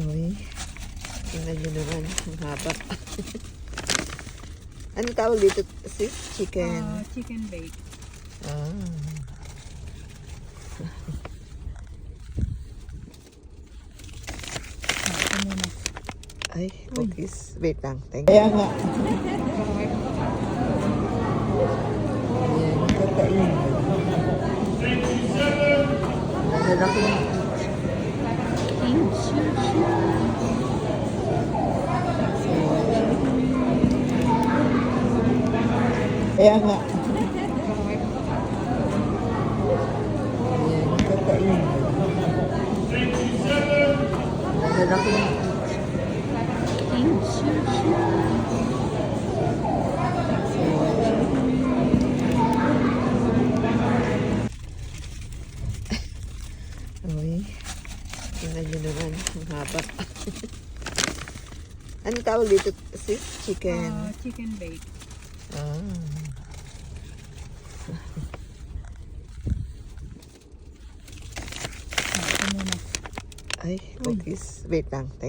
Uy, tingnan nyo naman. Ang haba. Ano tawag dito, sis? Chicken? Chicken bake. Ah. Ay, cookies. Wait lang. Thank you. Kaya nga. Ayan, kakainin. Lalaki na. Kaya nga. Ayan, kakainin. Lalaki na. Uy, tingnan nyo naman. Ang haba. Ano tawag dito, sis? Chicken? Chicken bake. Ah. Ay, cookies. Wait lang. Thank you.